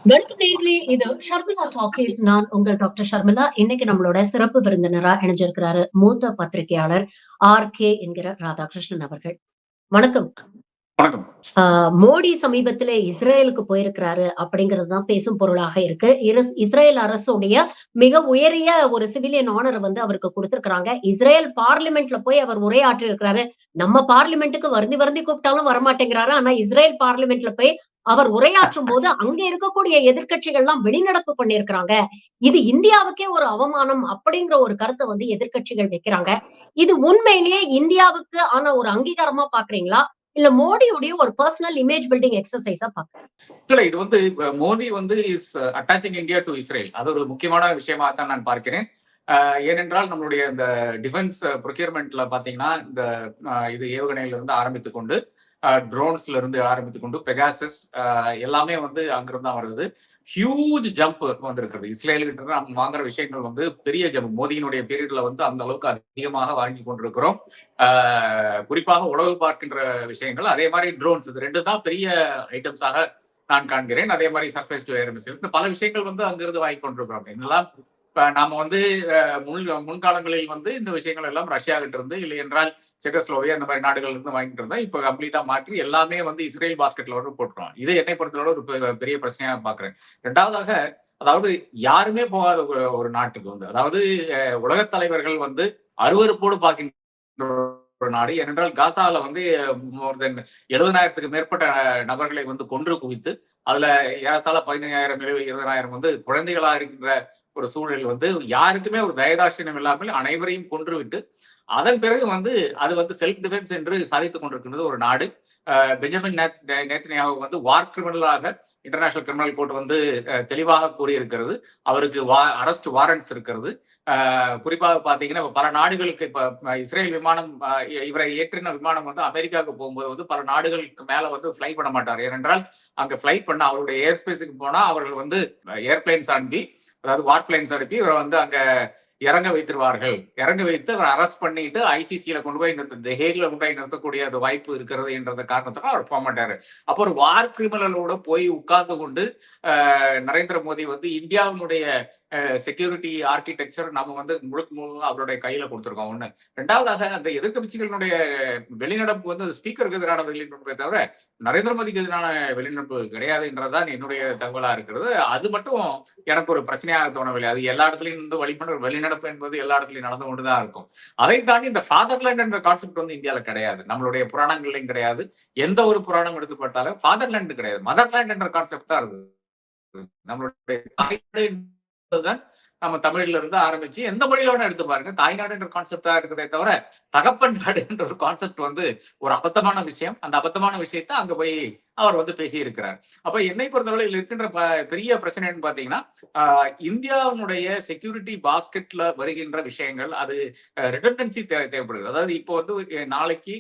Welcome நேயர்களே. இது Sharmila talkies. நான் உங்கள் டாக்டர் ஷர்மிளா. இன்னைக்கு நம்மளோட சிறப்பு விருந்தினரா இணைஞ்சிருக்கிறாரு மூத்த பத்திரிகையாளர் ஆர்.கே. என்கிற ராதாகிருஷ்ணன் அவர்கள். வணக்கம். வணக்கம். மோடி சமீபத்திலே இஸ்ரேலுக்கு போயிருக்கிறாரு அப்படிங்கிறது தான் பேசும் பொருளாக இருக்கு. இஸ்ரேல் அரசுடைய மிக உயரிய ஒரு சிவிலியன் ஆனர் வந்து அவருக்கு குடுத்திருக்கிறாங்க. இஸ்ரேல் பார்லிமென்ட்ல போய் அவர் உரையாற்றி இருக்கிறாரு. நம்ம பார்லிமென்ட்க்கு வருந்தி வருந்தி கூப்பிட்டாலும் வரமாட்டேங்கிறாரு. ஆனா இஸ்ரேல் பார்லிமென்ட்ல போய் அவர் உரையாற்றும்போது அங்க இருக்கக்கூடிய எதிர்க்கட்சிகள்லாம் வெளிநடப்பு பண்ணியிருக்கிறாங்க. இது இந்தியாவுக்கே ஒரு அவமானம் அப்படிங்கிற ஒரு கருத்த வந்து எதிர்க்கட்சிகள் வைக்கிறாங்க. இது உண்மையிலேயே இந்தியாவுக்கு ஆன ஒரு அங்கீகாரமா பார்க்கிறீங்களா? இல்ல மோடியுடைய ஒரு பெர்சனல் இமேஜ் பில்டிங் எக்ஸர்சைஸா பார்க்கிறேன். இல்ல இது வந்து மோடி வந்து is attaching India to Israel. அது ஒரு முக்கியமான விஷயமா தான் நான் பார்க்கிறேன். ஏனென்றால் நம்மளுடைய இந்த டிஃபென்ஸ் ப்ரொக்யூர்மெண்ட்ல பாத்தீங்கன்னா இந்த இது ஏவுகணையில இருந்து ஆரம்பித்துக் கொண்டு ட்ரோன்ஸ்ல இருந்து ஆரம்பித்துக் கொண்டு பெகாசஸ் எல்லாமே வந்து அங்கிருந்து தான் வருது. ஹியூஜ் ஜம்ப் வந்திருக்கிறது. இஸ்ரேலுக்கிட்ட நம்ம வாங்குற விஷயங்கள் வந்து பெரிய ஜம்ப். மோடியினுடைய பீரியட்ல வந்து அந்த அளவுக்கு அதிகமாக வாங்கி கொண்டிருக்கிறோம். குறிப்பாக உளவு பார்க்கின்ற விஷயங்கள், அதே மாதிரி ட்ரோன்ஸ், இது ரெண்டு தான் பெரிய ஐட்டம்ஸாக நான் காண்கிறேன். அதே மாதிரி சர்ஃபேஸ் டு ஏர் மிசைல்ஸ், பல விஷயங்கள் வந்து அங்கிருந்து வாங்கி கொண்டிருக்கிறோம். என்னெல்லாம் நாம வந்து முன்காலங்களில் வந்து இந்த விஷயங்கள் எல்லாம் ரஷ்யா கிட்ட இருந்து, இல்லை என்றால் செக்கஸ்லோவியா இந்த மாதிரி நாடுகள் இருந்து வாங்கிட்டு இருந்தோம். இப்ப கம்ப்ளீட்டா மாற்றி எல்லாமே வந்து இஸ்ரேல் பாஸ்கெட்ல வந்து போட்டுருவோம். இதை என்னை பொறுத்தவரை ஒரு பெரிய பிரச்சனையா பாக்குறேன். ரெண்டாவதாக, அதாவது யாருமே போகாத ஒரு நாட்டுக்கு வந்து, அதாவது உலகத் தலைவர்கள் வந்து அருவருப்போடு பார்க்கின்ற ஒரு நாடு. ஏனென்றால் காசால வந்து மோர் தென் 70,000க்கு மேற்பட்ட நபர்களை வந்து கொன்று குவித்து, அதுல ஏறத்தாழ 15,000 20,000 வந்து குழந்தைகளாக இருக்கின்ற ஒரு சூழல் வந்து யாருக்குமே ஒரு தயதாட்சியம் இல்லாமல் அனைவரையும் கொன்றுவிட்டு, அதன் பிறகு வந்து அது வந்து செல்ஃப் டிஃபென்ஸ் என்று சாதித்துக் கொண்டிருக்கின்றது ஒரு நாடு. பெஞ்சமின் நேத்தன்யாஹூ வந்து வார் கிரிமினலாக இன்டர்நேஷனல் கிரிமினல் கோர்ட் வந்து தெளிவாக கூறியிருக்கிறது. அவருக்கு அரெஸ்ட் வாரண்ட்ஸ் இருக்கிறது. குறிப்பாக பாத்தீங்கன்னா பல நாடுகளுக்கு இப்ப இஸ்ரேல் விமானம் இவரை ஏற்றின விமானம் வந்து அமெரிக்காவுக்கு போகும்போது வந்து பல நாடுகளுக்கு மேல வந்து ஃபிளை பண்ண மாட்டார். ஏனென்றால் அங்க ஃபிளை பண்ண அவருடைய ஏர் ஸ்பேஸுக்கு போனா அவர்கள் வந்து ஏர்பிளைன்ஸ் அனுப்பி, அதாவது வார் பிளைன்ஸ் அனுப்பி இவரை வந்து அங்க இறங்க வைத்திருவார்கள். இறங்க வைத்து அவர் அரெஸ்ட் பண்ணிட்டு ஐசிசியில கொண்டு போய் ஹேக்ல கொண்டு போய் நிறுத்தக்கூடிய அந்த வாய்ப்பு இருக்கிறது என்ற காரணத்தினால அவர் போக மாட்டாரு. அப்போ ஒரு வார் கிரிமினலோட போய் உட்கார்ந்து கொண்டு நரேந்திர மோடி வந்து இந்தியாவினுடைய செக்யூரிட்டி ஆர்கிடெக்சர் நம்ம வந்து முழுக்க அவருடைய கையில கொடுத்துருக்கோம். ஒண்ணு. ரெண்டாவதாக, அந்த எதிர்கட்சிகளினுடைய வெளிநடப்பு வந்து ஸ்பீக்கருக்கு எதிரான வெளிநடப்பை தவிர நரேந்திர மோடிக்கு எதிரான வெளிநடப்பு கிடையாது என்றதான் என்னுடைய தகவலா இருக்கிறது. அது மட்டும் எனக்கு ஒரு பிரச்சனையாக தோணவில்லை. அது எல்லா இடத்துலயும் வந்து வெளிநடப்பு என்பது எல்லா இடத்துலயும் நடந்து கொண்டுதான் இருக்கும். அதை தாண்டி இந்த ஃபாதர்லேண்ட் என்ற கான்செப்ட் வந்து இந்தியாவில கிடையாது. நம்மளுடைய புராணங்களையும் கிடையாது. எந்த ஒரு புராணம் எடுத்துப்பட்டாலும் ஃபாதர்லேண்ட் கிடையாது, மதர்லேண்ட் என்ற கான்செப்ட் தான் இருக்குது. நம்மளுடைய தாய்நாடு நம்ம தமிழ்ல இருந்து ஆரம்பிச்சு எந்த மொழியில வேணா எடுத்து பாருங்க, தாய்நாடு என்ற கான்செப்டா இருக்கிறதே தவிர தகப்பன் நாடு என்ற ஒரு கான்செப்ட் வந்து ஒரு அபத்தமான விஷயம். அந்த அபத்தமான விஷயத்த அங்க போய் அவர் வந்து பேசி இருக்கிறார். அப்ப என்னை பொறுத்தவரை இருக்கின்ற பெரிய பிரச்சனைன்னு பாத்தீங்கன்னா, இந்தியாவுடைய செக்யூரிட்டி பாஸ்கெட்ல வருகின்ற விஷயங்கள், அது ரிடண்டன்சி தேவைப்படுது. அதாவது இப்போ வந்து நாளைக்கு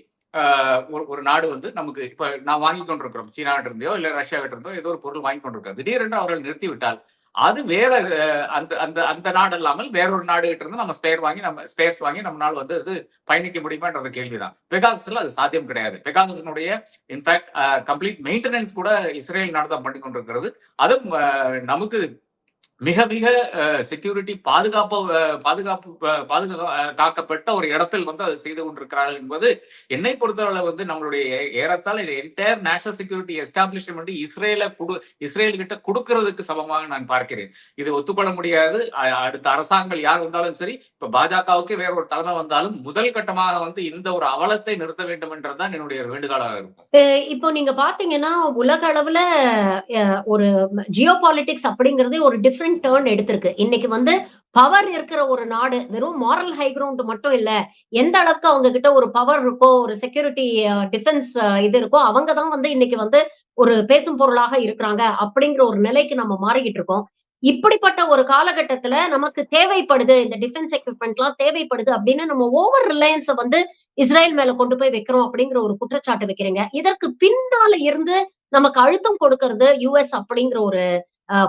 ஒரு நாடு வந்து நமக்கு இப்ப நான் வாங்கி கொண்டிருக்கிறோம், சீனாவிட்ட இருந்தோ இல்ல ரஷ்யாவிட்ட இருந்தோ ஏதோ ஒரு பொருள் வாங்கி கொண்டிருக்கோம். திடீரென்று அவர்கள் நிறுத்திவிட்டால் அது வேற அந்த அந்த அந்த நாடு இல்லாமல் வேறொரு நாடு கிட்ட இருந்து நம்ம ஸ்பேர்ஸ் வாங்கி நம்மளால வந்து அது பயணிக்க முடியுமான்ற கேள்விதான். பெகாசஸ்ல அது சாத்தியம் கிடையாது. பெகாசஸினுடைய இன்ஃபேக்ட் கம்ப்ளீட் மெயின்டெனன்ஸ் கூட இஸ்ரேல் நாடு தான் பண்ணி கொண்டிருக்கிறது. அதுவும் நமக்கு மிக மிக செக்யூரிட்டி காக்கப்பட்ட ஒரு இடத்தில் வந்து அதை செய்து கொண்டிருக்கிறார்கள் என்பது என்னை பொறுத்தவரை வந்து நம்மளுடைய ஏறத்தாழ entire national security establishment Israel கிட்ட கொடுக்கறதுக்கு சமமாக நான் பார்க்கிறேன். இது ஒத்துக்கொள்ள முடியாது. அடுத்த அரசாங்கம் யார் வந்தாலும் சரி, இப்ப பாஜகவுக்கு வேற ஒரு தலைமை வந்தாலும் முதல் கட்டமாக வந்து இந்த ஒரு அவலத்தை நிறுத்த வேண்டும் என்றுதான் என்னுடைய வேண்டுகோளாக இருக்கும். இப்போ நீங்க பாத்தீங்கன்னா உலக அளவுல ஒரு ஜியோ பாலிடிக்ஸ் அப்படிங்கறது ஒரு டிஃபரெண்ட் டர்ன் எடுத்திருக்கு. இன்னைக்கு வந்து பவர் இருக்கிற ஒரு நாடு வெறும் மாரல் ஹை கிரவுண்ட் மட்டும் இல்ல, எந்த அளவுக்கு அவங்க கிட்ட ஒரு பவர் இருக்கோ, ஒரு செக்யூரிட்டி டிஃபென்ஸ் இது இருக்கோ, அவங்க தான் வந்து இன்னைக்கு வந்து ஒரு பேசும் பொருளாக இருக்கிறாங்க அப்படிங்கிற ஒரு நிலைக்கு நம்ம மாறிக்கிட்டு இருக்கோம். இப்படிப்பட்ட ஒரு காலகட்டத்துல நமக்கு தேவைப்படுது, இந்த டிஃபென்ஸ் எக்யூப்மெண்ட்லாம் தேவைப்படுது அப்படின்னு நம்ம ஓவர் ரிலையன்ஸ வந்து இஸ்ரேல் மேல கொண்டு போய் வைக்கிறோம் அப்படிங்கிற ஒரு குற்றச்சாட்டு வைக்கிறீங்க. இதற்கு பின்னால இருந்து நமக்கு அழுத்தம் கொடுக்கிறது யுஎஸ் அப்படிங்கிற ஒரு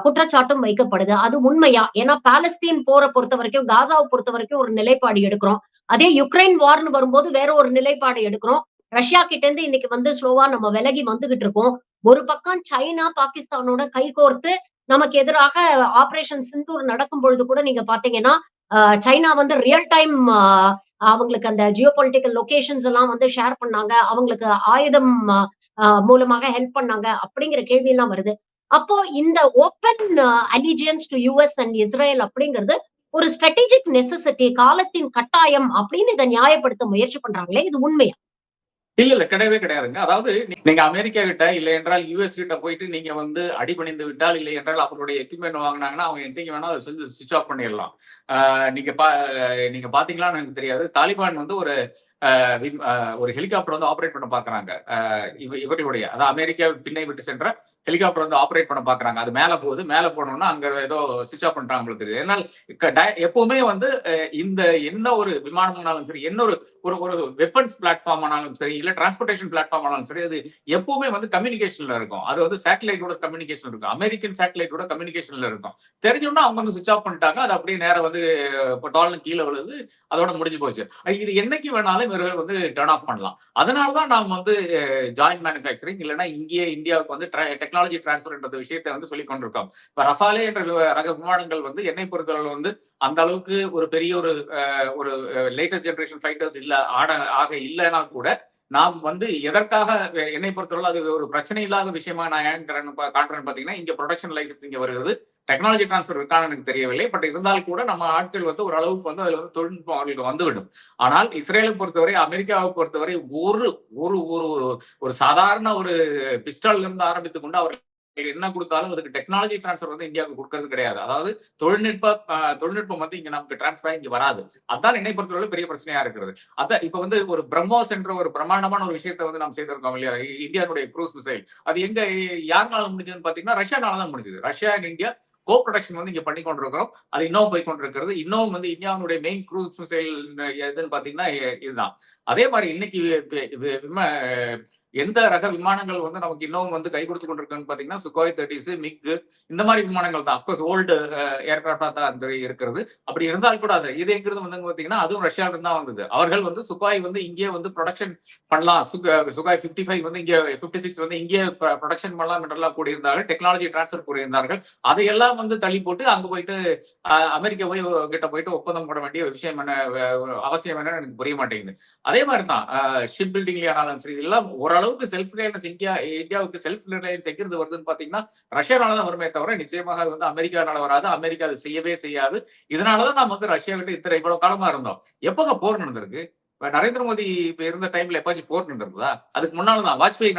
குற்றச்சாட்டும் வைக்கப்படுது. அது உண்மையா? ஏன்னா பாலஸ்தீன் போரை பொறுத்தவரைக்கும், காசாவை பொறுத்தவரைக்கும் ஒரு நிலைப்பாடு எடுக்கிறோம். அதே யுக்ரைன் வார்ன்னு வரும்போது வேற ஒரு நிலைப்பாடு எடுக்கிறோம். ரஷ்யா கிட்ட இருந்து இன்னைக்கு வந்து ஸ்லோவா நம்ம விலகி வந்துகிட்டு இருக்கோம். ஒரு பக்கம் சைனா, பாகிஸ்தானோட கைகோர்த்து நமக்கு எதிராக ஆபரேஷன் சிந்தூர் நடக்கும் பொழுது கூட நீங்க பாத்தீங்கன்னா, சைனா வந்து ரியல் டைம் அவங்களுக்கு அந்த ஜியோ பொலிட்டிக்கல் லொகேஷன்ஸ் எல்லாம் வந்து ஷேர் பண்ணாங்க. அவங்களுக்கு ஆயுதம் மூலமாக ஹெல்ப் பண்ணாங்க. அப்படிங்கிற கேள்வி எல்லாம் வருது. அப்போ இந்த open allegiance to US and Israel அப்படிங்கிறது ஒரு ஸ்ட்ராட்டஜிக் நெசசிட்டி காலத்தின் கட்டாயம் அப்படின்னு இத நியாயப்படுத்த முயற்சி பண்றாங்களே, இது உண்மையா? இல்ல கிடையவே கிடையாதுங்க. அதாவது நீங்க அமெரிக்கா கிட்ட இல்ல என்றால் யுஎஸ் கிட்ட போயிட்டு நீங்க வந்து அடிபணிந்து விட்டால், இல்லை என்றால் அவர்களுடைய எக்யூப்மென்ட் வாங்குனாங்கன்னா, அவங்க என்னைக்கு வேணா அத செஞ்சு ஸ்விட்ச் ஆஃப் பண்ணிறலாம். நீங்க நீங்க பார்த்தீங்களான்னு எனக்கு தெரியாது. தாலிபான் வந்து ஒரு ஒரு ஹெலிகாப்டர் வந்து ஆப்பரேட் பண்ண பார்க்குறாங்க. இவர்களுடைய அதாவது அமெரிக்கா பின்னை விட்டு சென்ற ஹெலிகாப்டர் வந்து ஆப்பரேட் பண்ண பார்க்குறாங்க. அது மேல போகுது. மேல போனோம்னா அங்க ஏதோ ஸ்விட்ச் ஆஃப் பண்றாங்க போல தெரியுது. ஏனால் எப்பவுமே வந்து இந்த என்ன ஒரு விமானம்னாலும் சரி, என்ன ஒரு ஒரு ஒரு வெப்பன்ஸ் பிளாட்ஃபார்ம் ஆனாலும் சரி, இல்ல டிரான்ஸ்போர்டேஷன் பிளாட்ஃபார்ம் ஆனாலும் சரி, அது எப்பவுமே வந்து கம்யூனிகேஷன்ல இருக்கும். அது வந்து சேட்டலைட்டோட கம்யூனிகேஷன் இருக்கும். அமெரிக்கன் சேட்டலைட்டோட கம்யூனிகேஷன்ல இருக்கும். தெரிஞ்சோம்னா அவங்க வந்து ஸ்விட்ச் ஆஃப் பண்ணிட்டாங்க. அது அப்படியே நேரா வந்து டால்னு கீழ விழுது. அதோட முடிஞ்சு போச்சு. இது என்னைக்கு வேணாலும் இவர்கள் வந்து டர்ன் ஆஃப் பண்ணலாம். அதனால தான் நாம் வந்து ஜாயிண்ட் மேனுஃபேக்சரிங் இல்லன்னா இங்கேயே இந்தியாவுக்கு வந்து டெக்னாலஜி டிரான்ஸ்ஃபர் என்ற விஷயத்தை வந்து சொல்லிக் கொண்டிருக்கோம். இப்ப ரஃபாலே என்ற ரக விமானங்கள் வந்து என்னை பொறுத்தளவு வந்து அந்த அளவுக்கு ஒரு பெரிய ஒரு லேட்டஸ்ட் ஜெனரேஷன் ஃபைட்டர்ஸ் இல்ல ஆக இல்லைன்னா கூட நாம் வந்து எதற்காக என்னை பொறுத்தவரை அது ஒரு பிரச்சனை இல்லாத விஷயமா நான் ஏன் காட்டுறேன்னு பாத்தீங்கன்னா இங்க ப்ரொடக்ஷன் லைசன்ஸ் இங்க வருகிறது. டெக்னாலஜி டிரான்ஸ்ஃபர் இருக்கான்னு எனக்கு தெரியவில்லை. பட் இருந்தாலும் கூட நம்ம ஆட்கள் வந்து ஒரு அளவுக்கு வந்து அதுல வந்து தொழில்நுட்பம் அவர்களுக்கு வந்துவிடும். ஆனால் இஸ்ரேலை பொறுத்தவரை, அமெரிக்காவை பொறுத்தவரை ஒரு ஒரு ஒரு ஒரு சாதாரண ஒரு பிஸ்டால்ல இருந்து ஆரம்பித்துக் கொண்டு அவர்கள் என்ன கொடுத்தாலும் அதுக்கு டெக்னாலஜி டிரான்ஸ்ஃபர் வந்து இந்தியாவுக்கு கொடுக்கறது கிடையாது. அதாவது தொழில்நுட்பம் வந்து இங்க நமக்கு டிரான்ஸ்ஃபர் இங்க வராது. அதான் என்னை பொறுத்தவரை பெரிய பிரச்சனையா இருக்கிறது. அதான் இப்ப வந்து ஒரு பிரம்மோஸ் என்ற ஒரு பிரமாண்டமான ஒரு விஷயத்தை வந்து நாம் செய்திருக்கோம் இல்லையா? இந்தியாவுடைய க்ரூஸ் மிசைல். அது எங்க யாருனால முடிஞ்சதுன்னு பாத்தீங்கன்னா ரஷ்யானால தான் முடிஞ்சது. Russia and India co production வந்து இங்க பண்ணி கொண்டிருக்கிறோம். அது இன்னும் போய் கொண்டிருக்கிறது. இன்னும் வந்து இந்தியாவுடைய மெயின் க்ரூஸ் மிசைல் எதுன்னு பாத்தீங்கன்னா இதுதான். அதே மாதிரி இன்னைக்கு எந்த ரக விமானங்கள் வந்து நமக்கு இன்னும் வந்து கை கொடுத்து கொண்டிருக்குன்னு பாத்தீங்கன்னா சுகாய் 30 மிக் இந்த மாதிரி விமானங்கள் தான். அப்கோர்ஸ் ஓல்டு ஏர்கிராஃப்டா தான் அந்த இருக்கிறது. அப்படி இருந்தால் கூட அது இது எங்கிறது வந்து பாத்தீங்கன்னா அதுவும் ரஷ்யாவில இருந்து தான் வந்தது. அவர்கள் வந்து சுகாய் வந்து இங்கே வந்து ப்ரொடக்ஷன் பண்ணலாம். சுகாய் 55 வந்து இங்கே 56 வந்து இங்கே ப்ரொடக்ஷன் பண்ணலாம் என்றெல்லாம் கூடியிருந்தார்கள். Technology transfer கூறியிருந்தார்கள். அதையெல்லாம் வந்து தள்ளி போட்டு அங்க போயிட்டு அமெரிக்கா கிட்ட போயிட்டு ஒப்பந்தம் போட வேண்டிய விஷயம் என்ன அவசியம் என்னன்னு எனக்கு புரிய மாட்டேங்குது. அதே மாதிரி தான் ஷிப் பில்டிங்ல ஆனாலும் சரி இதெல்லாம் ஓரளவுக்கு செல்ஃப் ரிலையன்ஸ் இந்தியாவுக்கு செல்ஃப் ரிலையன்ஸ் எங்கிருந்து வருதுன்னு பாத்தீங்கன்னா ரஷ்யானால தான் வருமே தவிர நிச்சயமாக வந்து அமெரிக்கானால வராது. அமெரிக்கா அதை செய்யவே செய்யாது. இதனாலதான் நம்ம வந்து ரஷ்யா கிட்ட இவ்வளவு காலமா இருந்தோம். எப்பங்க போர் நடந்திருக்கு? நரேந்திர மோடி இப்ப இருந்த டைம்ல எப்பாச்சும் போர் நடந்திருந்ததா? அதுக்கு முன்னாலதான் வாஜ்பாய்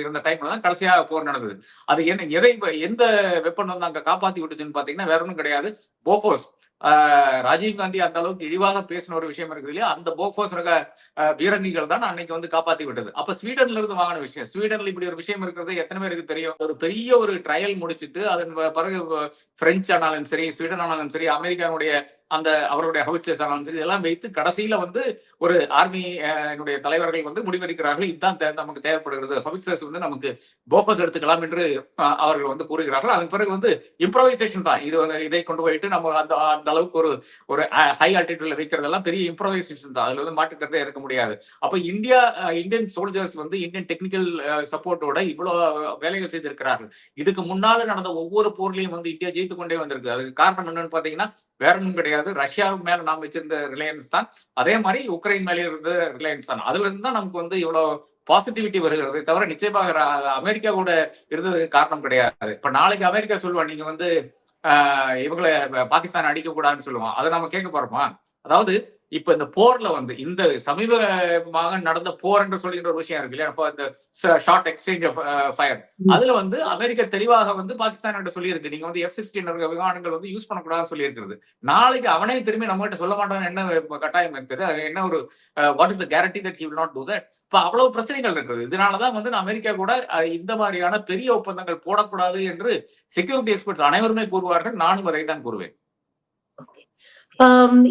இருந்த டைம்ல தான் கடைசியா போர் நடந்தது. அது என்ன எந்த வெப்பன் வந்து அங்க காப்பாத்தி விட்டுச்சுன்னு பாத்தீங்கன்னா வேற ஒன்றும் கிடையாது. போஃபோர்ஸ். ராஜீவ் காந்தி அந்த அளவுக்கு இழிவாக பேசின ஒரு விஷயம் இருக்கு இல்லையா? அந்த போஃபோர்ஸ் ரக பீரங்கிகள் தான் அன்னைக்கு வந்து காப்பாத்தி விட்டது. அப்ப ஸ்வீடன்ல இருந்து வாங்கின விஷயம். ஸ்வீடன்ல இப்படி ஒரு விஷயம் இருக்கிறது எத்தனை பேருக்கு தெரியும்? ஒரு பெரிய ஒரு ட்ரையல் முடிச்சிட்டு அதன் பிறகு பிரெஞ்சு ஆனாலும் சரி, ஸ்வீடன் ஆனாலும் சரி, அமெரிக்காவுடைய அவருடைய ஹவுச்சர்ஸ் ஆனாலும் சரி இதெல்லாம் வைத்து கடைசியில வந்து ஒரு ஆர்மி தலைவர்கள் வந்து முடிவெடுக்கிறார்கள். இதுதான் நமக்கு தேவைப்படுகிறது. ஹவுச்சர்ஸ் வந்து நமக்கு போஃபர்ஸ் எடுத்துக்கலாம் என்று அவர்கள் வந்து கூறுகிறார்கள். அதன் பிறகு வந்து இம்ப்ரோவைசேஷன் தான். இதை கொண்டு போயிட்டு நம்ம அந்த அளவுக்கு ஒரு ஹை ஆல்டிடியூட்ல வைக்கிறதெல்லாம் பெரிய இம்ப்ரோவைசேஷன் தான். அதுல வந்து மாற்றுக்கிறதே இருக்க முடியாது. அப்ப இந்தியன் சோல்ஜர்ஸ் வந்து இந்தியன் டெக்னிக்கல் சப்போர்ட்டோட இவ்வளவு வேலைகள் செய்திருக்கிறார்கள். இதுக்கு முன்னால நடந்த ஒவ்வொரு போர்லயும் வந்து இந்தியா ஜெயித்து கொண்டே வந்திருக்கு. அதுக்கு காரணம் என்னன்னு பாத்தீங்கன்னா வேற ஒன்றும் கிடையாது. ரஷ்யா மேல நாம் வச்சிருந்த ரிலையன்ஸ் தான். அதே மாதிரி உக்ரைன் மேலே இருந்த ரிலையன்ஸ் தான். அதுல இருந்து தான் நமக்கு வந்து இவ்வளவு பாசிட்டிவிட்டி வருகிறது தவிர நிச்சயமாக அமெரிக்கா கூட இருந்தது காரணம் கிடையாது. இப்ப நாளைக்கு அமெரிக்கா சொல்லுவான் நீங்க வந்து இவங்களை பாகிஸ்தான் அடிக்க கூடாதுன்னு சொல்லுவான். அதை நம்ம கேட்க போறோமா? அதாவது இப்ப இந்த போர்ல வந்து இந்த சமீபமாக நடந்த போர் என்று சொல்லுகின்ற ஒரு விஷயம் இருக்கு இல்லையா? Short exchange of fire. அதுல வந்து அமெரிக்கா தெளிவாக வந்து பாகிஸ்தான் கிட்ட சொல்லியிருக்கு நீங்க வந்து F-16 விமானங்கள் வந்து யூஸ் பண்ணக்கூடாதுன்னு சொல்லியிருக்கிறது. நாளைக்கு அவனே திரும்பி நம்ம கிட்ட சொல்ல மாட்டான்னு என்ன கட்டாயம் இருக்குது? என்ன ஒரு what is the guarantee that he will not to that? இப்ப அவ்வளவு பிரச்சனைகள் இருக்குது. இதனாலதான் வந்து அமெரிக்கா கூட இந்த மாதிரியான பெரிய ஒப்பந்தங்கள் போடக்கூடாது என்று செக்யூரிட்டி எக்ஸ்பர்ட்ஸ் அனைவருமே கூறுவார்கள். நானும் அதை தான் கூறுவேன்.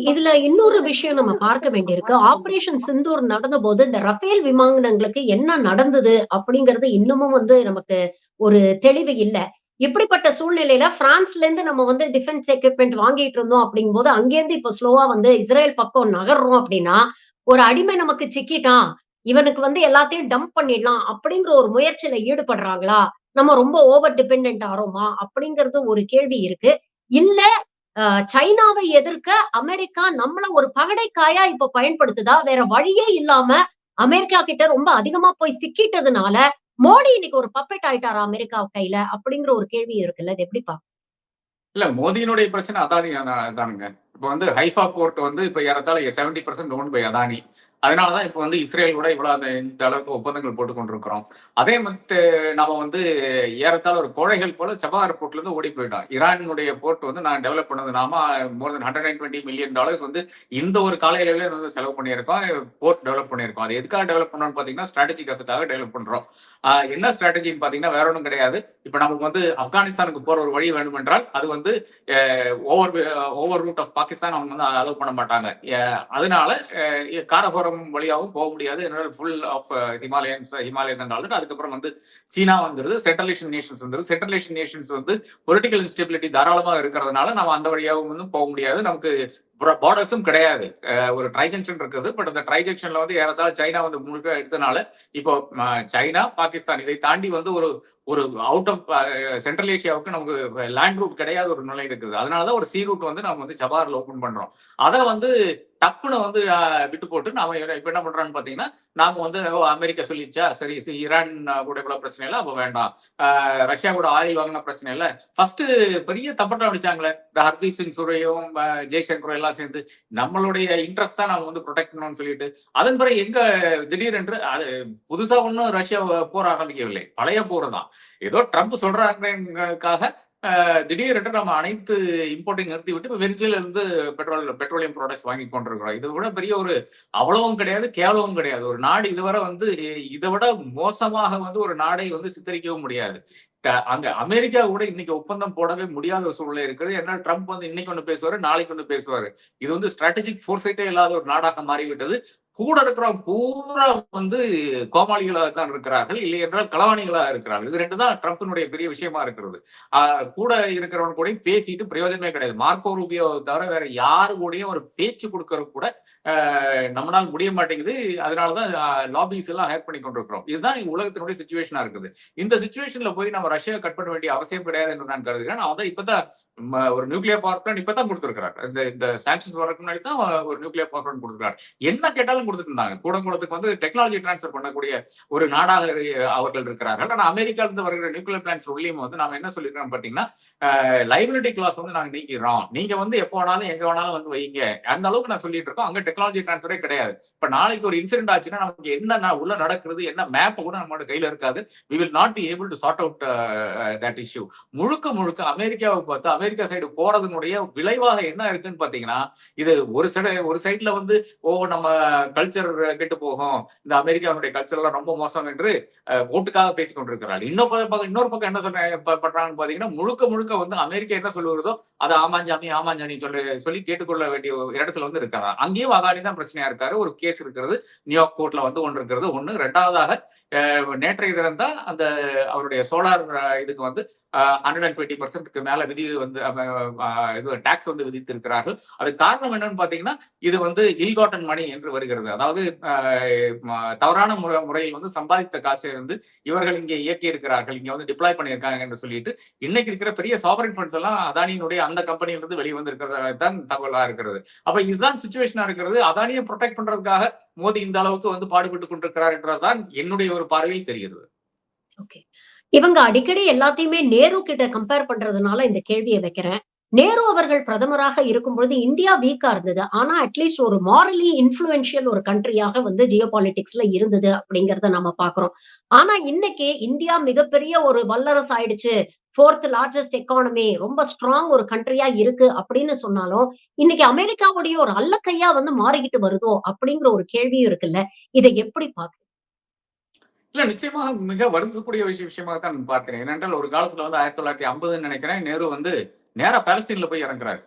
இதுல இன்னொரு விஷயம் நம்ம பார்க்க வேண்டியிருக்கு. ஆபரேஷன் சிந்தூர் நடந்தபோது இந்த ரஃபேல் விமானங்களுக்கு என்ன நடந்தது அப்படிங்கிறது இன்னமும் வந்து நமக்கு ஒரு தெளிவு இல்ல. இப்படிப்பட்ட சூழ்நிலையில பிரான்ஸ்ல இருந்து நம்ம வந்து டிஃபென்ஸ் எக்யூப்மென்ட் வாங்கிட்டு இருந்தோம் அப்படிங்கும்போது, அங்கேருந்து இப்ப ஸ்லோவா வந்து இஸ்ரேல் பக்கம் நகர்றோம் அப்படின்னா, ஒரு அடிமை நமக்கு சிக்கிட்டான். இவனுக்கு வந்து எல்லாத்தையும் டம்ப் பண்ணிடலாம் அப்படிங்கிற ஒரு முயற்சியில ஈடுபடுறாங்களா? நம்ம ரொம்ப ஓவர் டிபெண்டன்ட் ஆறோமா? அப்படிங்கிறது ஒரு கேள்வி இருக்கு. இல்ல சைனாவை எதிர்க்க அமெரிக்கா நம்மள ஒரு பகடைக்காயா இப்ப பயன்படுத்துதா? வேற வழியே இல்லாம அமெரிக்கா கிட்ட ரொம்ப அதிகமா போய் சிக்கிட்டதுனால, மோடி இன்னைக்கு ஒரு பப்பெட் ஆயிட்டாரா அமெரிக்கா கையில? அப்படிங்கிற ஒரு கேள்வி இருக்குல்ல. இது எப்படி இல்ல மோடியினுடைய பிரச்சனை அதானி தானுங்க. இப்ப வந்து ஹைஃபா போர்ட் வந்து இப்ப ஏறத்தாழ 70% ஓன்ட் பை அதானி. அதனால தான் இப்ப வந்து இஸ்ரேல் கூட இவ்வளவு இந்த அளவுக்கு ஒப்பந்தங்கள் போட்டுக் கொண்டிருக்கிறோம். அதே நாம வந்து ஏறத்தாழ ஒரு கோழைகள் போல சபஹார் போர்ட்ல இருந்து ஓடி போயிட்டோம். ஈரானுடைய போர்ட் வந்து நான் டெவலப் பண்ணது நாம மோர் தென் $120 மில்லியன் வந்து இந்த ஒரு கால அளவிலே வந்து செலவு பண்ணியிருக்கோம். போர்ட் டெவலப் பண்ணியிருக்கோம். அது எதுக்காக டெவலப் பண்ணோம்னு பாத்தீங்கன்னா ஸ்ட்ராட்டஜிக் அசெட்டாக டெவலப் பண்றோம். என்ன ஸ்ட்ராட்டஜின்னு பாத்தீங்கன்னா வேற ஒன்றும் கிடையாது. இப்ப நமக்கு வந்து ஆப்கானிஸ்தானுக்கு போற ஒரு வழி வேண்டும் என்றால் அது வந்து over over route of Pakistan அவங்க வந்து அலோவ் பண்ண மாட்டாங்க. அதனால காரகோரம் வழியாகவும் போக முடியாது. ஃபுல் ஆஃப் ஹிமாலயன்ஸ் ஆல்ரெடி அதுக்கப்புறம் வந்து சீனா வந்துருது, சென்ட்ரல் ஏஷியன் நேஷன்ஸ் வந்துருது. சென்ட்ரல் ஏஷியன் நேஷன்ஸ் வந்து பொலிட்டிக்கல் இன்ஸ்டெபிலிட்டி தாராளமாக இருக்கிறதுனால நம்ம அந்த வழியாகவும் வந்து போக முடியாது. நமக்கு பார்டர்ஸும் கிடையாது. ஒரு ட்ரை ஜங்ஷன் இருக்குது. பட் அந்த ட்ரை ஜங்ஷன்ல வந்து ஏறத்தாழ சைனா வந்து முழுக்க எடுத்தனால இப்போ சைனா, பாகிஸ்தான் இதை தாண்டி வந்து ஒரு ஒரு அவுட் ஆஃப் சென்ட்ரல் ஏஷியாவுக்கு நமக்கு லேண்ட் ரூட் கிடையாத ஒரு நிலை இருக்குது. அதனாலதான் ஒரு சி ரூட் வந்து நம்ம வந்து ஜபார்ல ஓபன் பண்றோம். அதை வந்து டப்புன்னு வந்து விட்டு போட்டு நாம இப்ப என்ன பண்றோம்னு பாத்தீங்கன்னா நாம வந்து அமெரிக்கா சொல்லிச்சா சரி ஈரான் கூட இவ்வளவு பிரச்சனை இல்லை அப்ப வேண்டாம், ரஷ்யா கூட ஆயில் வாங்கின பிரச்சனை இல்லை. ஃபர்ஸ்ட் பெரிய தப்பட்டம் அடிச்சாங்களே இந்த ஹர்தீப் சிங் சுரையும் ஜெய்சங்கரும் எல்லாம் சேர்ந்து நம்மளுடைய இன்ட்ரெஸ்ட் தான் நம்ம வந்து ப்ரொடெக்ட் பண்ணணும்னு சொல்லிட்டு அதன் பிறகு எங்க திடீரென்று புதுசா ஒன்னும் ரஷ்யா போர் ஆரம்பிக்கவில்லை, பழைய போர் தான். ஏதோ ட்ரம்ப் சொல்றாங்கிறதுக்காக திடீரென்று நம்ம அனைத்து இம்போர்ட்டையும் நிறுத்திவிட்டு இப்ப வெனிசுவேல இருந்து பெட்ரோலியம் ப்ராடக்ட்ஸ் வாங்கி கொண்டிருக்கிறோம். இதை விட பெரிய ஒரு அவ்வளவும் கிடையாது, கேவலமும் கிடையாது. ஒரு நாடு இதுவரை வந்து இதை விட மோசமாக வந்து ஒரு நாடை வந்து சித்தரிக்கவும் முடியாது. அங்க அமெரிக்கா கூட இன்னைக்கு ஒப்பந்தம் போடவே முடியாத ஒரு சூழ்நிலை இருக்கிறது. ஏன்னா ட்ரம்ப் வந்து இன்னைக்கு ஒண்ணு பேசுவாரு, நாளைக்கு ஒண்ணு பேசுவாரு. இது வந்து ஸ்ட்ராட்டஜிக் ஃபோர்சைட்டே இல்லாத ஒரு நாடாக மாறிவிட்டது. கூட இருக்கிறவங்க பூரா வந்து கோமாளிகளாக தான் இருக்கிறார்கள், இல்லை என்றால் களவாணிகளாக இருக்கிறார்கள். இது ரெண்டு தான் ட்ரம்பினுடைய பெரிய விஷயமா இருக்கிறது. கூட இருக்கிறவன் கூட பேசிட்டு பிரயோஜனமே கிடையாது. மார்க்கோ ரூபியோ தவிர வேற யாரு கூடயும் ஒரு பேச்சு கொடுக்கறது கூட நம்மளால முடிய மாட்டேங்குது. அதனாலதான் லாபிஸ் எல்லாம் ஹேக் பண்ணி கொண்டிருக்கிறோம். இதுதான் உலகத்தினுடைய சிச்சுவேஷனா இருக்குது. இந்த சிச்சுவேஷன்ல போய் நம்ம ரஷ்யா கட் பண்ண வேண்டிய அவசியம் கிடையாது என்று நான் கருதுகிறேன். நான் வந்து இப்பதான் ஒரு நியூக்ளியர் பவர் பிளான்ட் இப்பதான் கொடுத்திருக்கிறார். இந்த சாங்ஷன்ஸ் வரதுக்கு முன்னாடி தான் ஒரு நியூக்ளியர் பவர் பிளான்ட் கொடுத்திருக்காரு. என்ன கேட்டாலும் கொடுத்துட்டு இருந்தாங்க. கூடங்குளத்துக்கு வந்து டெக்னாலஜி டிரான்ஸ்பர் பண்ணக்கூடிய ஒரு நாடாக அவர்கள் இருக்கிறார்கள். ஆனா அமெரிக்கால இருந்து வருகிற நியூக்ளியர் பிளான்ட்ஸ் உள்ளேயும் வந்து நாம என்ன சொல்லிருக்கோம் பாத்தீங்கன்னா லைபிலிட்டி கிளாஸ் வந்து நாங்க நீக்கிறோம். நீங்க வந்து எப்போ வேணாலும் எங்க வேணாலும் வந்து வைங்க. அந்த அளவுக்கு நான் சொல்லிட்டு இருக்கோம். அங்க டெக்னாலஜி டிரான்ஸ்பரே கிடையாது. இப்ப நாளைக்கு ஒரு இன்சிடென்ட் ஆச்சுன்னா நமக்கு என்ன உள்ள நடக்கிறது, என்ன மேப் கூட நம்மளோட கையில இருக்காது. we will not be able to sort out that issue. முழுக்க முழுக்க அமெரிக்காவை பார்த்து அமெரிக்கா சைடு போறதுனுடைய விளைவாக என்ன இருக்குன்னு பாத்தீங்கன்னா இது ஒரு சைட்ல வந்து நம்ம கல்ச்சர் கெட்டு போகும், இந்த அமெரிக்காவுடைய கல்ச்சர் எல்லாம் ரொம்ப மோசம் என்று ஓட்டுக்காக பேசிக் கொண்டிருக்கிறார். இன்னொரு பக்கம் என்ன பண்றாங்கன்னு பாத்தீங்கன்னா முழுக்க முழுக்க வந்து அமெரிக்கா என்ன சொல்லுகிறதோ அதை ஆமாஞ்சாமி சொல்லி கேட்டுக்கொள்ள வேண்டிய இடத்துல வந்து இருக்காரு. அங்கேயும் அதானி தான் பிரச்சனையா இருக்காரு. ஒரு கேஸ் இருக்கிறது நியூயார்க் கோர்ட்ல வந்து ஒன்று இருக்கிறது. ஒண்ணு ரெண்டாவதாக நேற்றைய தினம் தான் அந்த அவருடைய சோலார் இதுக்கு வந்து 120% மேல விதி வந்து இது டாக்ஸ் வந்து விதித்திருக்கிறார்கள். அதுக்கு காரணம் என்னன்னு பாத்தீங்கன்னா இது வந்து இல்காட்டன் மணி என்று வருகிறது. அதாவது தவறான முறையில் வந்து சம்பாதித்த காசை வந்து இவர்கள் இங்கே இயக்கி இருக்கிறார்கள், இங்க வந்து டிப்ளாய் பண்ணியிருக்காங்க என்று சொல்லிட்டு இன்னைக்கு இருக்கிற பெரிய சாவரின் ஃபண்ட்ஸ் எல்லாம் அதானியினுடைய அந்த கம்பெனியிலிருந்து வெளியே வந்து இருக்கிறதா தான் தகவலா இருக்கிறது. அப்ப இதுதான் சிச்சுவேஷனா இருக்கிறது. அதானியை ப்ரொடெக்ட் பண்றதுக்காக மோடி இந்த அளவுக்கு வந்து பாடுபட்டு கொண்டிருக்கிறார் என்றதான் என்னுடைய ஒரு பார்வையில் தெரிகிறது. இவங்க அடிக்கடி எல்லாத்தையுமே நேரு கிட்ட கம்பேர் பண்றதுனால இந்த கேள்வியை வைக்கிறேன். நேரு அவர்கள் பிரதமராக இருக்கும் பொழுது இந்தியா வீக்கா இருந்தது. ஆனா அட்லீஸ்ட் ஒரு மாரலி இன்ஃபுளுன்ஷியல் ஒரு கண்ட்ரியாக வந்து ஜியோ பாலிடிக்ஸ்ல இருந்தது அப்படிங்கறத நம்ம பாக்குறோம். ஆனா இன்னைக்கு இந்தியா மிகப்பெரிய ஒரு வல்லரசு ஆயிடுச்சு, 4th லார்ஜஸ்ட் எக்கானமி, ரொம்ப ஸ்ட்ராங் ஒரு கண்ட்ரியா இருக்கு அப்படின்னு சொன்னாலும் இன்னைக்கு அமெரிக்காவுடைய ஒரு அல்லக்கையா வந்து மாறிக்கிட்டு வருதோ அப்படிங்கிற ஒரு கேள்வியும் இருக்குல்ல. இதை எப்படி பாக்குறீங்க? இல்ல நிச்சயமாக மிக வருந்தக்கூடிய விஷயமாக தான் நான் பார்க்கிறேன். ஏனென்றால் ஒரு காலத்துல வந்து 1950 நினைக்கிறேன் நேரு வந்து நேரா பாலஸ்தீன்ல போய் இறங்குறாரு.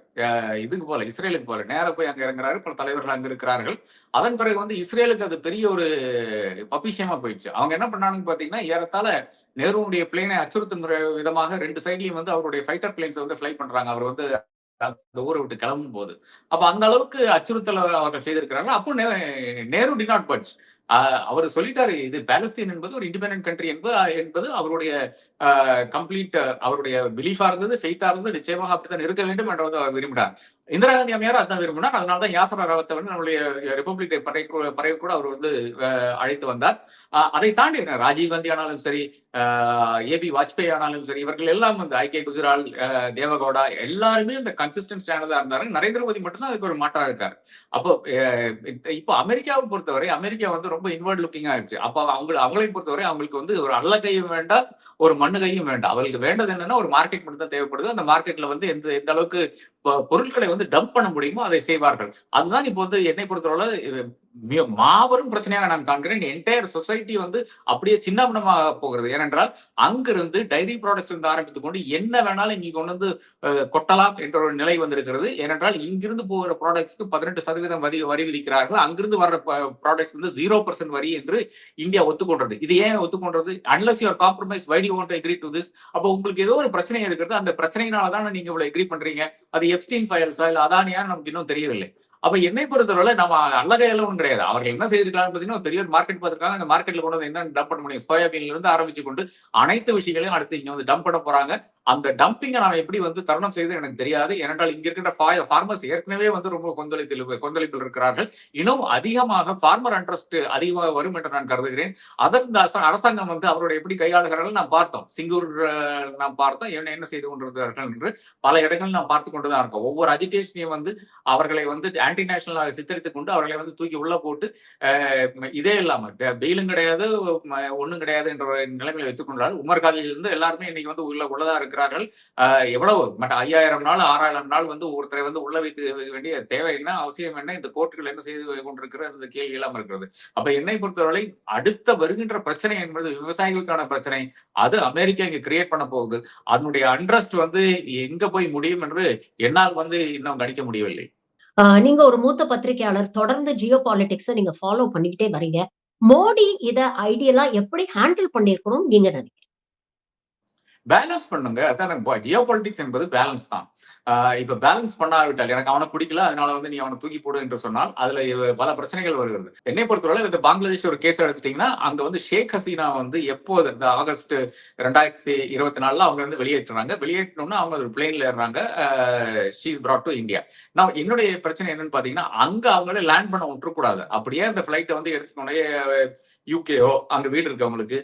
இதுக்கு போல இஸ்ரேலுக்கு போல நேரா போய் அங்க இறங்குறாரு. பல தலைவர்கள் அங்க இருக்கிறார்கள். அதன் பிறகு வந்து இஸ்ரேலுக்கு அது பெரிய ஒரு பப்பிஷயமா போயிடுச்சு. அவங்க என்ன பண்ணாங்கன்னு பாத்தீங்கன்னா ஏறத்தாழ நேருடைய பிளேனை அச்சுறுத்தும் விதமாக 2 சைட்லயும் வந்து அவருடைய ஃபைட்டர் பிளேன்ஸ் வந்து ஃபிளை பண்றாங்க. அவர் வந்து அந்த ஊரை விட்டு கிளம்பும் போது அப்ப அந்த அளவுக்கு அச்சுறுத்தல் அவர்கள் செய்திருக்கிறாங்க. அப்போ நேரு டி நாட் பட்ஜ். அவர் சொல்லிட்டாரு, இது பாலஸ்தீன் என்பது ஒரு இண்டிபெண்டன்ட் கண்ட்ரி என்பது அவருடைய கம்ப்ளீட் அவருடைய பிலீஃபா இருந்தது, ஃபெய்த்தா இருந்தது. நிச்சயமாக அப்படித்தான் இருக்க வேண்டும் என்றதை அவர் விரும்பினார். இந்திரா காந்தி அம்மையார் அதான் விரும்பினார். அதனால தான் யாசர் அரஃபாத்த வந்து நம்முடைய ரிப்பப்ளிக் டே பரேட் கூட அவர் வந்து அழைத்து வந்தார். அதை தாண்டி ராஜீவ் காந்தி ஆனாலும் சரி, ஏபி வாஜ்பாய் ஆனாலும் சரி, இவர்கள் எல்லாம் வந்து ஐ கே குஜ்ரால், தேவகவுடா எல்லாருமே இந்த கன்சிஸ்டன்ட் ஸ்டாண்டர்டா இருந்தாரு. நரேந்திர மோடி மட்டும் தான் அதுக்கு ஒரு மாற்றா இருக்காரு. அப்போ இப்போ அமெரிக்காவை பொறுத்தவரை அமெரிக்கா வந்து ரொம்ப இன்வர்ட் லுக்கிங் ஆயிடுச்சு. அப்போ அவங்களை பொறுத்தவரை அவங்களுக்கு வந்து ஒரு அல்ல கையும் வேண்டாம், ஒரு மண்ணு கையும் வேண்டாம். அவங்களுக்கு வேண்டது என்னன்னா ஒரு மார்க்கெட் மட்டும் தான் தேவைப்படுது. அந்த மார்க்கெட்ல வந்து எந்த எந்த அளவுக்கு பொருட்களை வந்து டம்ப் பண்ண முடியுமோ அதை செய்வார்கள். அதுதான் இப்போ வந்து என்னை பொறுத்தவரை மாபெரும் பிரச்சனையாக நான் காண்கிறேன். என்டையர் சொசைட்டி வந்து அப்படியே சின்னபின்னமாக போகிறது. ஏனென்றால் அங்கிருந்து டைரி ப்ராடக்ட்ஸ் இருந்து ஆரம்பித்துக் கொண்டு என்ன வேணாலும் இங்க கொண்டு வந்து கொட்டலாம் என்ற ஒரு நிலை வந்திருக்கிறது. ஏனென்றால் இங்கிருந்து போகிற ப்ராடக்ட்ஸ்க்கு 18% வரி விதிக்கிறார்கள். அங்கிருந்து வர்ற ப்ராடக்ட்ஸ் வந்து 0% வரி என்று இந்தியா ஒத்துக்கொண்டது. இது ஏன் ஒத்துக்கொண்டது? Unless you are compromise, why do you want to agree to this? அப்போ உங்களுக்கு ஏதோ ஒரு பிரச்சனை இருக்கிறது. அந்த பிரச்சனையினால தான் நீங்க இவ்வளவு அக்ரி பண்றீங்க. அது எப்ஸ்டீன் ஃபைல்ஸா இல்ல அதானியா நமக்கு இன்னும் தெரியவில்லை. அப்ப என்னை பொறுத்தவரை நம்ம அல்லகையெல்லாம் ஒன்றும் கிடையாது. அவர்கள் என்ன செய்திருக்காங்கன்னு பார்த்தீங்கன்னா, பெரிய ஒரு மார்க்கெட் பார்த்திருக்காங்க. அந்த மார்க்கெட்ல கொண்டு வந்து என்ன டம்ப் பண்ண முடியும்? சோயாபீன்ல இருந்து ஆரம்பிச்சு கொண்டு அனைத்து விஷயங்களையும் அடுத்து இங்க வந்து டம்ப் பண்ண போறாங்க. அந்த டம்பிங்கை நாம எப்படி வந்து தருணம் செய்து எனக்கு தெரியாது. ஏனென்றால் இங்க இருக்கின்ற ஃபார்மர்ஸ் ஏற்கனவே வந்து ரொம்ப கொந்தளிப்பில் இருக்கிறார்கள். இன்னும் அதிகமாக ஃபார்மர் இன்ட்ரெஸ்ட் அதிகமாக வரும் என்று நான் கருதுகிறேன். அதற்கு அரசாங்கம் வந்து அவருடைய எப்படி கையாளுகிறார்கள் நாம் பார்த்தோம். சிங்கூர் நாம் பார்த்தோம். என்ன செய்து கொண்டிருக்கிறார்கள் என்று பல இடங்களில் நாம் பார்த்து கொண்டுதான் இருக்கோம். ஒவ்வொரு அஜிடேஷனையும் வந்து அவர்களை வந்து ஆன்டி நேஷனலாக சித்தரித்துக் கொண்டு அவர்களை வந்து தூக்கி உள்ள போட்டு இதே இல்லாம பெயிலும் கிடையாது, ஒண்ணும் கிடையாது என்ற நிலைமையில வைத்துக் கொண்டால் உமர் காலில் இருந்து எல்லாருமே இன்னைக்கு வந்து உள்ளதா இருக்கிறார்கள். எவ்வளவு 5000 நாள் 6000 நாள் வந்து ஒருத்தரை வந்து உள்ள வைத்து வேண்டிய தேவை என்ன, அவசியம் என்ன, இந்த கோர்ட்டுகள் என்ன செய்து கொண்டிருக்கிற இந்த கேள்வி எல்லாம் இருக்கிறது. அப்ப என்னை பொறுத்தவரை அடுத்த வருகின்ற பிரச்சனை என்பது விவசாயிகளுக்கான பிரச்சனை. அது அமெரிக்கா இங்க கிரியேட் பண்ண போகுது. அதனுடைய அண்ட்ரஸ்ட் வந்து எங்க போய் முடியும் என்று என்னால் வந்து இன்னும் கணிக்க முடியவில்லை. நீங்க ஒரு மூத்த பத்திரிகையாளர். தொடர்ந்து ஜியோ பாலிடிக்ஸ நீங்க ஃபாலோ பண்ணிக்கிட்டே வரீங்க. மோடி இத ஐடியலா எப்படி ஹேண்டில் பண்ணியிருக்கணும்னு நீங்க நினைக்கிறீங்க? பேலன்ஸ் பண்ணுங்க. அதான் ஜியோ பாலிடிக்ஸ் என்பது பேலன்ஸ் தான். இப்ப பேலன்ஸ் பண்ணாவிட்டால் எனக்கு அவனை பிடிக்கல, அதனால வந்து நீ அவனை தூக்கி போடு என்று சொன்னால் அதுல பல பிரச்சனைகள் வருகிறது. என்னை பொறுத்தவரை இந்த பங்களாதேஷ் ஒரு கேஸ் எடுத்துட்டீங்கன்னா, அங்க வந்து ஷேக் ஹசீனா வந்து எப்போது இந்த ஆகஸ்ட் 2024 அவங்க வந்து வெளியேற்றுறாங்க. வெளியேற்றணும்னா அவங்க ஒரு பிளேன்ல ஏறாங்க. She is brought to India. நான் என்னுடைய பிரச்சனை என்னன்னு பாத்தீங்கன்னா, அங்க அவங்களே லேண்ட் பண்ண விட்டுறக்கூடாது. அப்படியே அந்த பிளைட்டை வந்து எடுத்துக்கொண்டே யூகேஓ அங்க வீடு இருக்கு அவங்களுக்கு,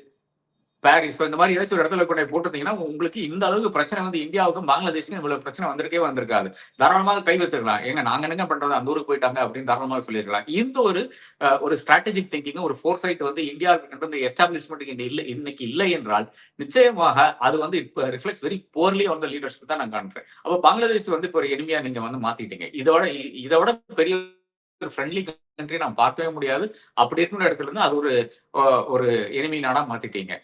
பாரிஸ் இந்த மாதிரி ஏதாச்சும் ஒரு இடத்துல கொண்டு போட்டுருந்தீங்கன்னா உங்களுக்கு இந்த அளவுக்கு பிரச்சனை வந்து இந்தியாவுக்கும் பங்களாதேஷுக்கும் இவ்வளவு பிரச்சனை வந்திருக்காது. தாராளமாக கை வச்சிருக்கலாம். ஏங்க நாங்க என்னங்க பண்றது, அந்த ஊருக்கு போயிட்டாங்க அப்படின்னு தாராளமாக சொல்லியிருக்கலாம். இந்த ஒரு ஸ்ட்ராட்டஜிக் திங்கிங், ஒரு ஃபோர்சைட் வந்து இந்தியாவுக்கு எஸ்டாப்ளிஷ்மெண்ட் இன்னைக்கு இல்லை என்றால் நிச்சயமாக அது வந்து இப்ப reflects very poorly on the leadership தான் நான் காண்றேன். அப்ப பங்களாதேஷ் வந்து இப்போ ஒரு எளிமையா நீங்க வந்து மாத்திட்டீங்க. இதோட பெரிய ஒரு ஃப்ரெண்ட்லி கண்ட்ரி நான் பார்க்கவே முடியாது. அப்படி இருக்கிற இடத்துல இருந்து அது ஒரு எனிமி நாடா மாத்திட்டீங்க.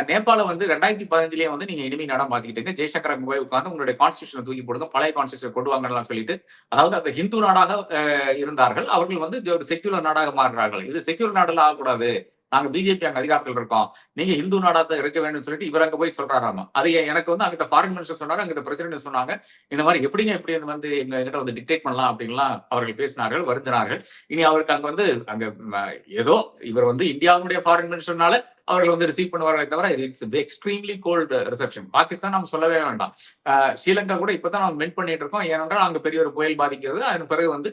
நேபாளம் வந்து 2015 வந்து நீங்க எனிமி நாடா மாத்திக்கிட்டீங்க. ஜெய்சங்கர் அங்க போய் உட்கார்ந்து உங்களுடைய கான்ஸ்டிடியூஷனை தூக்கி போடுங்க, பழைய கான்ஸ்டிடியூஷன் கொண்டு வாங்கலாம் சொல்லிட்டு, அதாவது அந்த ஹிந்து நாடாக இருந்தார்கள். அவர்கள் வந்து ஒரு செக்யூலர் நாடாக மாறுறார்கள். இது செக்யூலர் நாடுல ஆகக்கூடாது. நாங்க பிஜேபி அங்க அதிகாரத்தில் இருக்கோம். நீங்க இந்து நாடா தான் இருக்க வேண்டும் சொல்லிட்டு இவர் அங்க போய் சொல்றாராமா. அது எனக்கு வந்து அங்கிட்ட ஃபாரின் மினிஸ்டர் சொன்னாங்க, அங்கிட்ட பிரசிடென்ட் சொன்னாங்க. இந்த மாதிரி எப்படி வந்து எங்க கிட்ட வந்து டிக்டேட் பண்ணலாம் அப்படின்லாம் அவர்கள் பேசினார்கள், வருந்தினார்கள். இனி அவருக்கு அங்க வந்து ஏதோ இவர் வந்து இந்தியாவுடைய ஃபாரின் மினிஸ்டர்னால அவர்கள் வந்து ரிசீவ் பண்ணுவார்களே தவிர it's extremely cold reception. Pakistan நம்ம சொல்லவே வேண்டாம். ஸ்ரீலங்கா கூட இப்பதான் நம்ம மென் பண்ணிட்டு இருக்கோம். ஏனென்றால் அங்க பெரிய ஒரு புயல் பாதிக்கிறது. அதன் பிறகு வந்து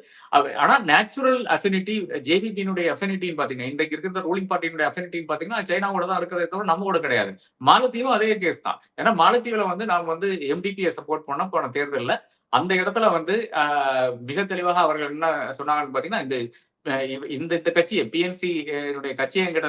ஆனா நேச்சுரல் அஃபினிட்டி, ஜேவிபியினுடைய அஃபினிட்டின்னு பாத்தீங்கன்னா, இன்றைக்கு இருக்கிற ரூலிங் பார்ட்டியினுடைய அஃபினிட்டின்னு பாத்தீங்கன்னா சைனாவோட தான் இருக்கிறதே தவிர நம்ம கூட கிடையாது. மாலத்தீவும் அதே கேஸ் தான். ஏன்னா மாலத்தீவுல வந்து நாம வந்து எம்டிபியை சப்போர்ட் பண்ண போன தேர்தலில் அந்த இடத்துல வந்து மிக தெளிவாக அவர்கள் என்ன சொன்னாங்கன்னு பாத்தீங்கன்னா, இந்த கட்சியை பிஎன்சி கட்சியை என்கிட்ட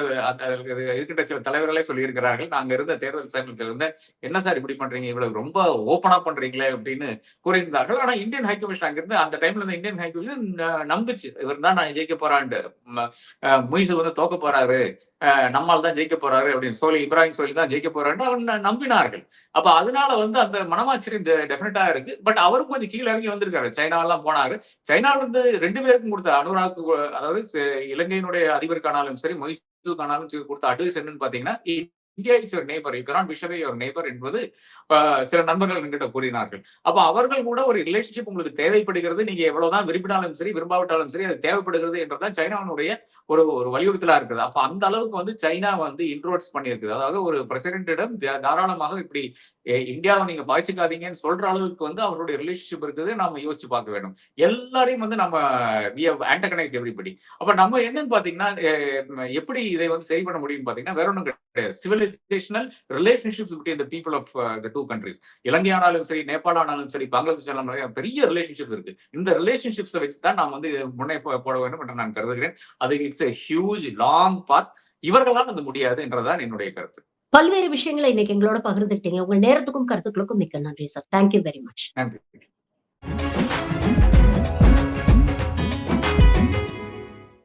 இருக்கின்ற சில தலைவர்களே சொல்லியிருக்கிறார்கள். நாங்க இருந்த தேர்தல் சமயத்தில் இருந்த என்ன சார் இப்படி பண்றீங்க, இவ்வளவு ரொம்ப ஓப்பனா பண்றீங்களே அப்படின்னு கூறியிருந்தார்கள். ஆனா இந்தியன் ஹை கமிஷன் அங்கிருந்து அந்த டைம்ல இருந்த இந்தியன் ஹை கமிஷன் நம்புச்சு, இவர் தான் நான் ஜெயிக்க போறான்ட்டு, முய்சு வந்து தோக்க போறாரு, நம்மால் தான் ஜெயிக்க போறாரு அப்படின்னு இப்ராஹிம் சோலி தான் ஜெயிக்க போறாரு அவன் நம்பினார்கள். அப்ப அதனால வந்து அந்த மனமாச்சரியம் டெஃபினட்டா இருக்கு. பட் அவரும் கொஞ்சம் கீழே இறங்கி வந்திருக்காரு. சைனா எல்லாம் போனாரு. சைனால இருந்து 2 பேருக்கும் கொடுத்த அனுராக், அதாவது இலங்கையினுடைய அதிபருக்கானாலும் சரி, மொய்சுக்கானாலும் கொடுத்த அட்வைஸ் என்னன்னு பாத்தீங்கன்னா, India is your neighbour, you cannot wish away your neighbour என்பது சில நண்பர்கள் என்கிட்ட கூறினார்கள். அப்ப அவர்கள் கூட ஒரு ரிலேஷன்ஷிப் உங்களுக்கு தேவைப்படுகிறது. நீங்க எவ்வளவுதான் விரும்பினாலும் சரி, விரும்பாவிட்டாலும் சரி, அது தேவைப்படுகிறது என்றதான் சைனாவினுடைய ஒரு ஒரு வலியுறுத்தலா இருக்குது. அப்ப அந்த அளவுக்கு வந்து சைனா வந்து இன்ட்ரோட்ஸ் பண்ணியிருக்குது. அதாவது ஒரு பிரசிடென்ட்டிடம் தாராளமாக இப்படி இந்தியாவை நீங்க பாய்ச்சிக்காதீங்கன்னு சொல்ற அளவுக்கு வந்து அவருடைய ரிலேஷன்ஷிப் இருக்குது. நாம யோசிச்சு பார்க்க வேண்டும். எல்லாரையும் வந்து நம்ம வி ஹவ் ஆன்டகனைஸ்ட் எவ்ரிபடி. அப்ப நம்ம என்னன்னு பாத்தீங்கன்னா, எப்படி இதை வந்து சரி பண்ண முடியும்னு பாத்தீங்கன்னா, வேற ஒண்ணும் கிடையாது. Civilisational relationships between the people of the two countries. Ilangai ஆனாலும் சரி, நேபாள் ஆனாலும் சரி, பங்களாதேஷ் ஆனாலும் பெரிய ரிலேஷன்ஷிப்ஸ் இருக்கு. இந்த ரிலேஷன்ஷிப்ஸை வச்சு தான் நாம் வந்து முன்னே போட வேண்டும் என்று நான் கருதுகிறேன். அது இட்ஸ் எ ஹியூஜ் லாங் பாத். இவர்களால் அது முடியாது என்றதான் என்னுடைய கருத்து. பல்வேறு விஷயங்களை இன்னைக்கு எங்களோட பகிர்ந்துட்டீங்க. உங்க நேரத்துக்கும் கருத்துக்களுக்கும் மிக்க நன்றி sir. Thank you very much. நன்றி.